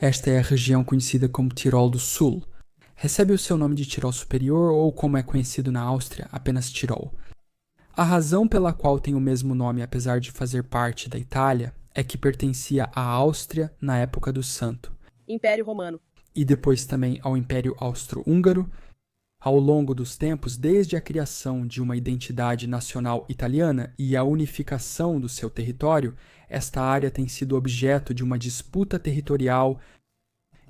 Esta é a região conhecida como Tirol do Sul. Recebe o seu nome de Tirol Superior ou, como é conhecido na Áustria, apenas Tirol. A razão pela qual tem o mesmo nome apesar de fazer parte da Itália é que pertencia à Áustria na época do Santo, Império Romano, e depois também ao Império Austro-Húngaro. Ao longo dos tempos, desde a criação de uma identidade nacional italiana e a unificação do seu território, esta área tem sido objeto de uma disputa territorial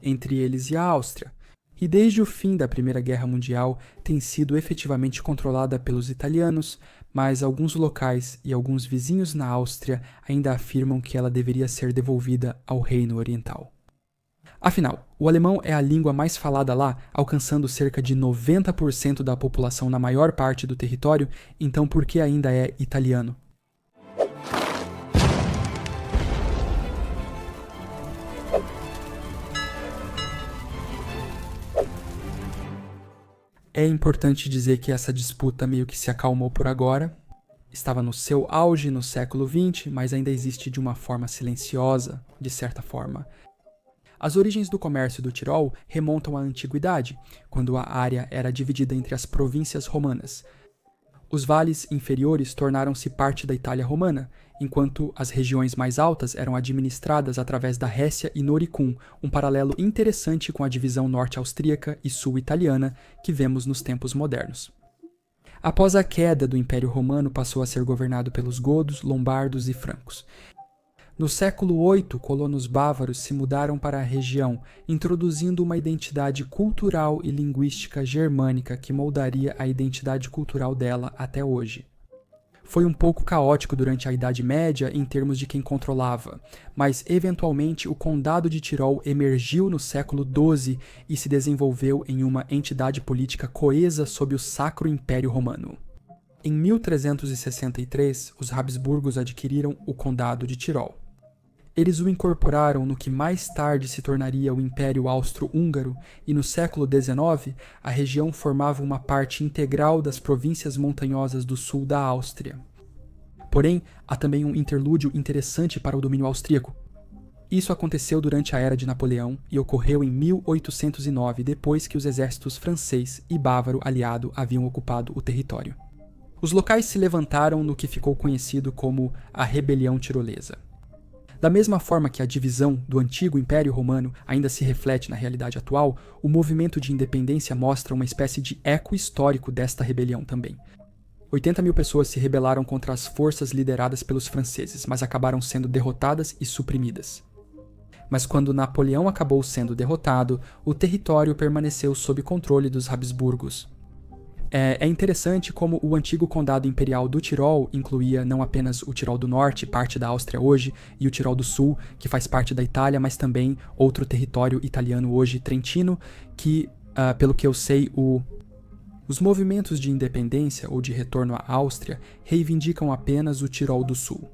entre eles e a Áustria, e desde o fim da Primeira Guerra Mundial tem sido efetivamente controlada pelos italianos, mas alguns locais e alguns vizinhos na Áustria ainda afirmam que ela deveria ser devolvida ao Reino Oriental. Afinal, o alemão é a língua mais falada lá, alcançando cerca de 90% da população na maior parte do território, então por que ainda é italiano? É importante dizer que essa disputa meio que se acalmou por agora. Estava no seu auge no século XX, mas ainda existe de uma forma silenciosa, de certa forma. As origens do comércio do Tirol remontam à antiguidade, quando a área era dividida entre as províncias romanas. Os vales inferiores tornaram-se parte da Itália romana, enquanto as regiões mais altas eram administradas através da Récia e Noricum, um paralelo interessante com a divisão norte austríaca e sul italiana que vemos nos tempos modernos. Após a queda do Império Romano, passou a ser governado pelos godos, lombardos e francos. No século VIII, colonos bávaros se mudaram para a região, introduzindo uma identidade cultural e linguística germânica que moldaria a identidade cultural dela até hoje. Foi um pouco caótico durante a Idade Média em termos de quem controlava, mas eventualmente o Condado de Tirol emergiu no século XII e se desenvolveu em uma entidade política coesa sob o Sacro Império Romano. Em 1363, os Habsburgos adquiriram o Condado de Tirol. Eles o incorporaram no que mais tarde se tornaria o Império Austro-Húngaro e no século XIX a região formava uma parte integral das províncias montanhosas do sul da Áustria. Porém, há também um interlúdio interessante para o domínio austríaco. Isso aconteceu durante a Era de Napoleão e ocorreu em 1809, depois que os exércitos francês e bávaro aliado haviam ocupado o território. Os locais se levantaram no que ficou conhecido como a Rebelião Tirolesa. Da mesma forma que a divisão do antigo Império Romano ainda se reflete na realidade atual, o movimento de independência mostra uma espécie de eco histórico desta rebelião também. 80 mil pessoas se rebelaram contra as forças lideradas pelos franceses, mas acabaram sendo derrotadas e suprimidas. Mas quando Napoleão acabou sendo derrotado, o território permaneceu sob controle dos Habsburgos. É interessante como o antigo condado imperial do Tirol incluía não apenas o Tirol do Norte, parte da Áustria hoje, e o Tirol do Sul, que faz parte da Itália, mas também outro território italiano hoje, Trentino, que, pelo que eu sei, os movimentos de independência ou de retorno à Áustria reivindicam apenas o Tirol do Sul.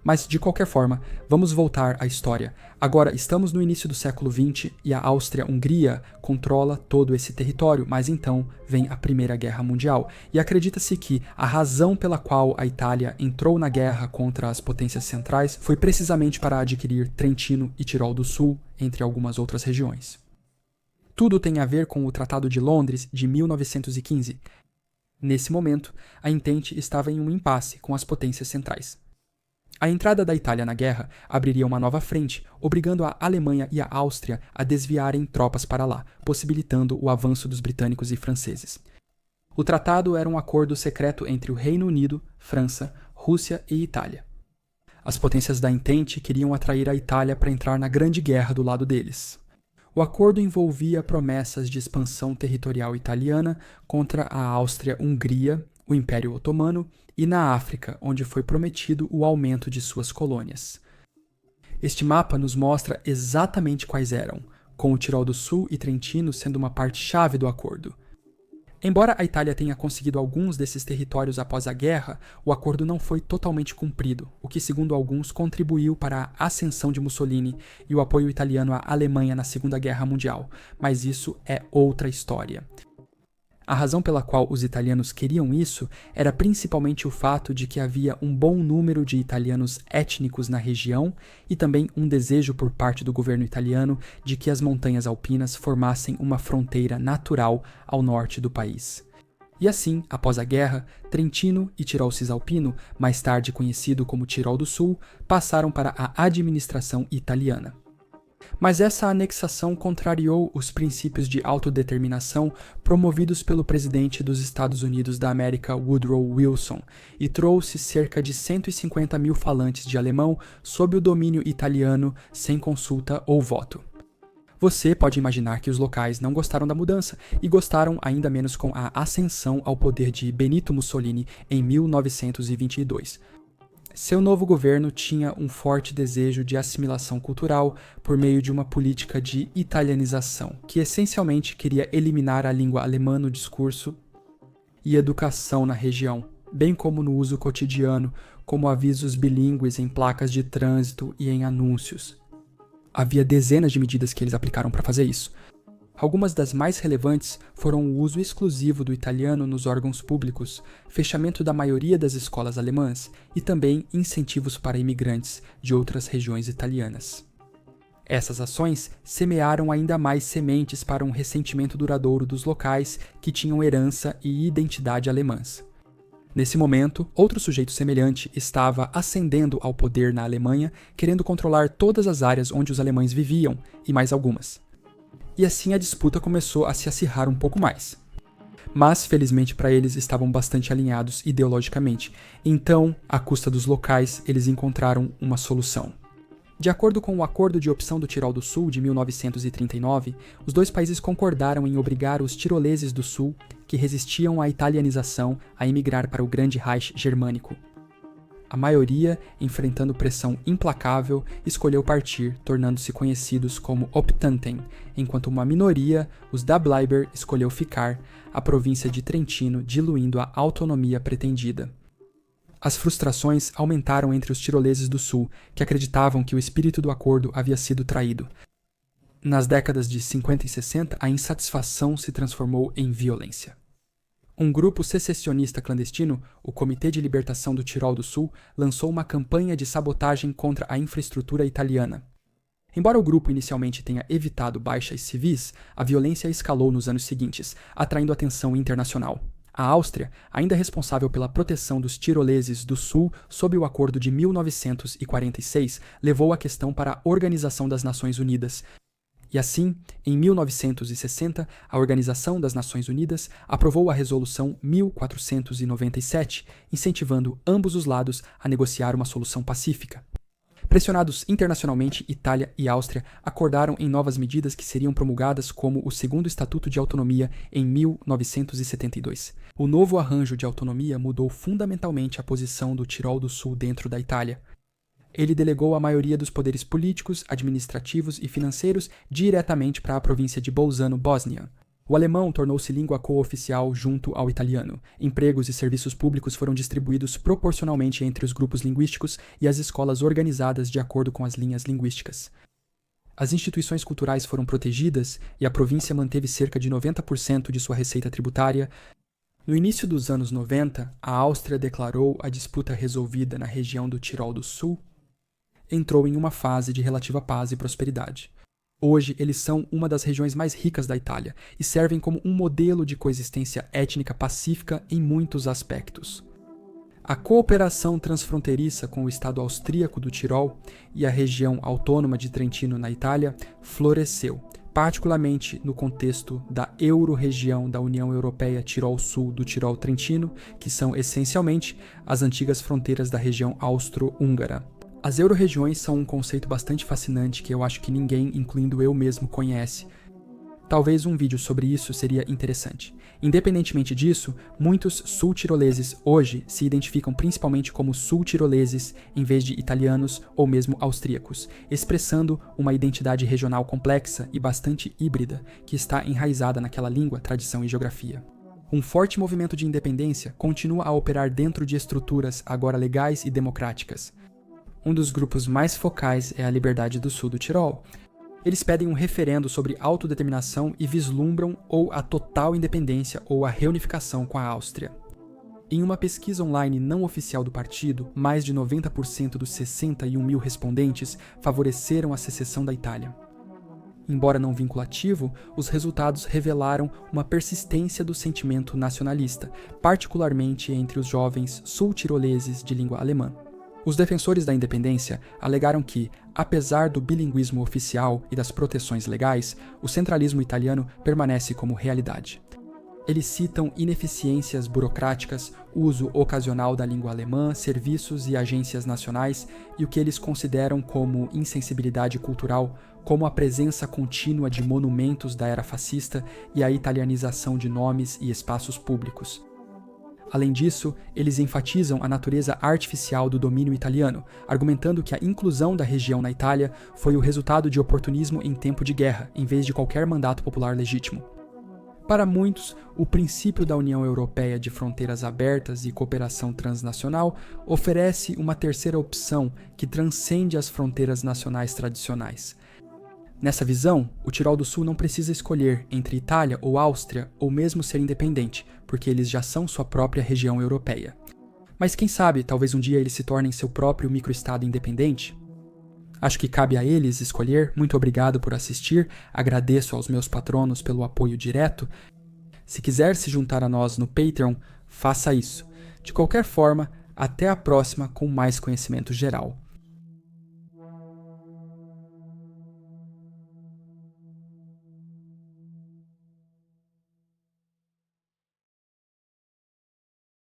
Mas, de qualquer forma, vamos voltar à história. Agora, estamos no início do século XX e a Áustria-Hungria controla todo esse território, mas então vem a Primeira Guerra Mundial. E acredita-se que a razão pela qual a Itália entrou na guerra contra as potências centrais foi precisamente para adquirir Trentino e Tirol do Sul, entre algumas outras regiões. Tudo tem a ver com o Tratado de Londres de 1915. Nesse momento, a Entente estava em um impasse com as potências centrais. A entrada da Itália na guerra abriria uma nova frente, obrigando a Alemanha e a Áustria a desviarem tropas para lá, possibilitando o avanço dos britânicos e franceses. O tratado era um acordo secreto entre o Reino Unido, França, Rússia e Itália. As potências da Entente queriam atrair a Itália para entrar na Grande Guerra do lado deles. O acordo envolvia promessas de expansão territorial italiana contra a Áustria-Hungria, o Império Otomano, e na África, onde foi prometido o aumento de suas colônias. Este mapa nos mostra exatamente quais eram, com o Tirol do Sul e Trentino sendo uma parte-chave do acordo. Embora a Itália tenha conseguido alguns desses territórios após a guerra, o acordo não foi totalmente cumprido, o que, segundo alguns, contribuiu para a ascensão de Mussolini e o apoio italiano à Alemanha na Segunda Guerra Mundial, mas isso é outra história. A razão pela qual os italianos queriam isso era principalmente o fato de que havia um bom número de italianos étnicos na região e também um desejo por parte do governo italiano de que as montanhas alpinas formassem uma fronteira natural ao norte do país. E assim, após a guerra, Trentino e Tirol Cisalpino, mais tarde conhecido como Tirol do Sul, passaram para a administração italiana. Mas essa anexação contrariou os princípios de autodeterminação promovidos pelo presidente dos Estados Unidos da América, Woodrow Wilson, e trouxe cerca de 150 mil falantes de alemão sob o domínio italiano sem consulta ou voto. Você pode imaginar que os locais não gostaram da mudança e gostaram ainda menos com a ascensão ao poder de Benito Mussolini em 1922. Seu novo governo tinha um forte desejo de assimilação cultural por meio de uma política de italianização, que essencialmente queria eliminar a língua alemã no discurso e educação na região, bem como no uso cotidiano, como avisos bilíngues em placas de trânsito e em anúncios. Havia dezenas de medidas que eles aplicaram para fazer isso. Algumas das mais relevantes foram o uso exclusivo do italiano nos órgãos públicos, fechamento da maioria das escolas alemãs e também incentivos para imigrantes de outras regiões italianas. Essas ações semearam ainda mais sementes para um ressentimento duradouro dos locais que tinham herança e identidade alemãs. Nesse momento, outro sujeito semelhante estava ascendendo ao poder na Alemanha, querendo controlar todas as áreas onde os alemães viviam e mais algumas. E assim a disputa começou a se acirrar um pouco mais. Mas, felizmente para eles, estavam bastante alinhados ideologicamente. Então, à custa dos locais, eles encontraram uma solução. De acordo com o Acordo de Opção do Tirol do Sul de 1939, os dois países concordaram em obrigar os tiroleses do Sul, que resistiam à italianização, a emigrar para o Grande Reich germânico. A maioria, enfrentando pressão implacável, escolheu partir, tornando-se conhecidos como Optanten, enquanto uma minoria, os Dableiber, escolheu ficar, a província de Trentino diluindo a autonomia pretendida. As frustrações aumentaram entre os tiroleses do Sul, que acreditavam que o espírito do acordo havia sido traído. Nas décadas de 50 e 60, a insatisfação se transformou em violência. Um grupo secessionista clandestino, o Comitê de Libertação do Tirol do Sul, lançou uma campanha de sabotagem contra a infraestrutura italiana. Embora o grupo inicialmente tenha evitado baixas civis, a violência escalou nos anos seguintes, atraindo atenção internacional. A Áustria, ainda responsável pela proteção dos tiroleses do Sul sob o Acordo de 1946, levou a questão para a Organização das Nações Unidas. E assim, em 1960, a Organização das Nações Unidas aprovou a Resolução 1497, incentivando ambos os lados a negociar uma solução pacífica. Pressionados internacionalmente, Itália e Áustria acordaram em novas medidas que seriam promulgadas como o Segundo Estatuto de Autonomia em 1972. O novo arranjo de autonomia mudou fundamentalmente a posição do Tirol do Sul dentro da Itália. Ele delegou a maioria dos poderes políticos, administrativos e financeiros diretamente para a província de Bolzano-Bósnia. O alemão tornou-se língua cooficial junto ao italiano. Empregos e serviços públicos foram distribuídos proporcionalmente entre os grupos linguísticos e as escolas organizadas de acordo com as linhas linguísticas. As instituições culturais foram protegidas e a província manteve cerca de 90% de sua receita tributária. No início dos anos 90, a Áustria declarou a disputa resolvida na região do Tirol do Sul. Entrou em uma fase de relativa paz e prosperidade. Hoje, eles são uma das regiões mais ricas da Itália e servem como um modelo de coexistência étnica pacífica em muitos aspectos. A cooperação transfronteiriça com o estado austríaco do Tirol e a região autônoma de Trentino na Itália floresceu, particularmente no contexto da euro-região da União Europeia Tirol Sul do Tirol Trentino, que são essencialmente as antigas fronteiras da região austro-húngara. As euro-regiões são um conceito bastante fascinante que eu acho que ninguém, incluindo eu mesmo, conhece. Talvez um vídeo sobre isso seria interessante. Independentemente disso, muitos sul-tiroleses hoje se identificam principalmente como sul-tiroleses em vez de italianos ou mesmo austríacos, expressando uma identidade regional complexa e bastante híbrida que está enraizada naquela língua, tradição e geografia. Um forte movimento de independência continua a operar dentro de estruturas agora legais e democráticas. Um dos grupos mais focais é a Liberdade do Sul do Tirol. Eles pedem um referendo sobre autodeterminação e vislumbram ou a total independência ou a reunificação com a Áustria. Em uma pesquisa online não oficial do partido, mais de 90% dos 61 mil respondentes favoreceram a secessão da Itália. Embora não vinculativo, os resultados revelaram uma persistência do sentimento nacionalista, particularmente entre os jovens sul-tiroleses de língua alemã. Os defensores da independência alegaram que, apesar do bilinguismo oficial e das proteções legais, o centralismo italiano permanece como realidade. Eles citam ineficiências burocráticas, uso ocasional da língua alemã, serviços e agências nacionais e o que eles consideram como insensibilidade cultural, como a presença contínua de monumentos da era fascista e a italianização de nomes e espaços públicos. Além disso, eles enfatizam a natureza artificial do domínio italiano, argumentando que a inclusão da região na Itália foi o resultado de oportunismo em tempo de guerra, em vez de qualquer mandato popular legítimo. Para muitos, o princípio da União Europeia de fronteiras abertas e cooperação transnacional oferece uma terceira opção que transcende as fronteiras nacionais tradicionais. Nessa visão, o Tirol do Sul não precisa escolher entre Itália ou Áustria ou mesmo ser independente, porque eles já são sua própria região europeia. Mas quem sabe, talvez um dia eles se tornem seu próprio microestado independente? Acho que cabe a eles escolher. Muito obrigado por assistir, agradeço aos meus patronos pelo apoio direto. Se quiser se juntar a nós no Patreon, faça isso. De qualquer forma, até a próxima com mais conhecimento geral.